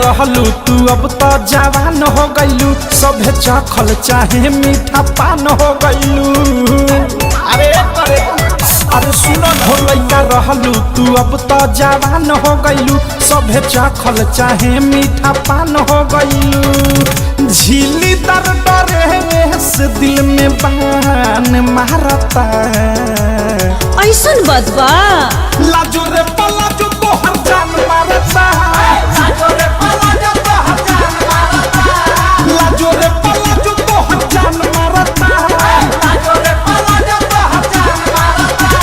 रहलू तू अब तो जवान हो गईलू, सभे चखल चाहे मीठा पान हो गईलू। अरे सुनो हो लइका रहलू तू अब तो जवान हो गईलू, सभे चखल चाहे मीठा पान हो गईलू। झीली तर डरे से दिल में बान मारता, ऐसन बदबा लाजो रे पलाजो तोहर जान मारता, लाजो रे पलाजो तोहर जान मारता, लाजो रे पलाजो तोहर जान मारता, लाजो रे पलाजो तोहर जान मारता।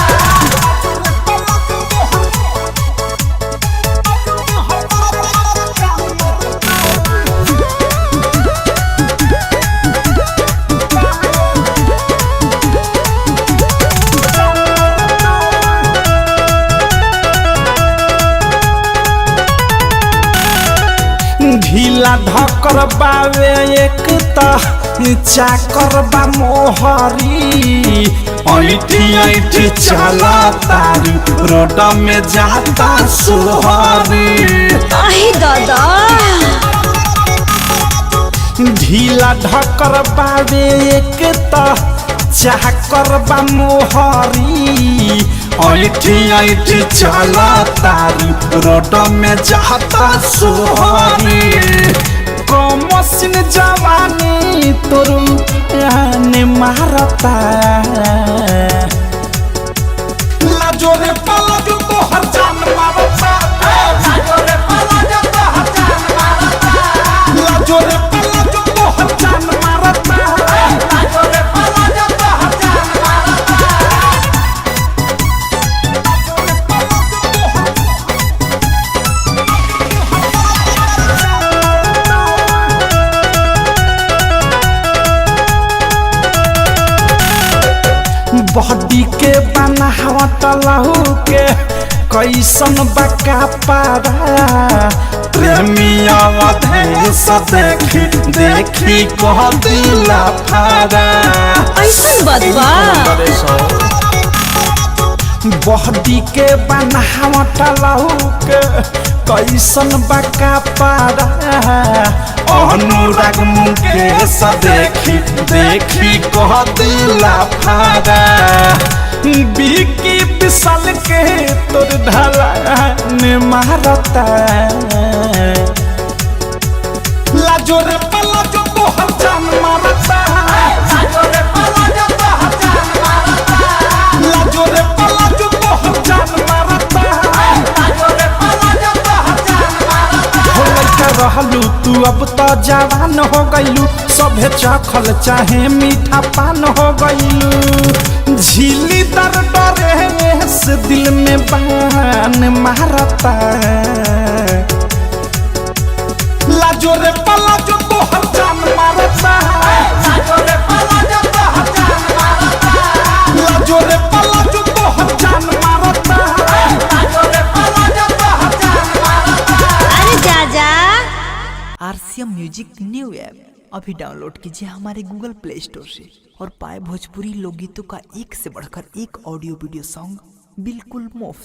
ढीला ढकर बावे एक चाकर बा मोहरी, ऐठी ऐठी चला तारू रोड में जाता सोहरी। आहे दादा ढीला ढकर बावे एक चाकर बा मोहरी, ऐठी ऐठी चला तारू रोड में जाता सोहरी। कमसिन जवानी तोरू ने मारता, लाजो रे पलाजो तोहर जान मारता, लाजो रे पलाजो तोहर जान मारता, लाजो रे पलाजो तोहर जान मारता, लाजो रे पलाजो तोहर जान मारता। बॉडी के बनावट लहू के कैसन बका पारा, प्रेमिया अधेश देखी देखी कह दिला फारा। ऐसन बदबा बॉडी के बनावट लहू के कैसन बका पारा, अनुराग मुकेश देखी देखी कह दिला फारा। बिकी विशाल के तोर ढाला ने मारता, लाजो रे पलाजो तोहर जान मारता, लाजो रे पलाजो तोहर जान मारता, लाजो रे पलाजो तोहर जान मारता, लाजो रे पलाजो तोहर जान मारता। हो लइका रहलू तू अब तो जवान हो गईलू, सभे चखल चाहे मीठा पान हो गईलू। झीली तर डरे से दिल में बान मारता, लाजो रे पलाजो तोहर जान मारता, लाजो रे पलाजो तोहर जान मारता, लाजो रे पलाजो तोहर जान मारता, लाजो रे पलाजो तोहर जान मारता। अरे जाजा आरसीएम म्यूजिक न्यू ऐप अभी डाउनलोड कीजिए हमारे गूगल प्ले स्टोर से और पाए भोजपुरी लोकगीतों का एक से बढ़कर एक ऑडियो वीडियो सॉन्ग बिल्कुल मुफ्त।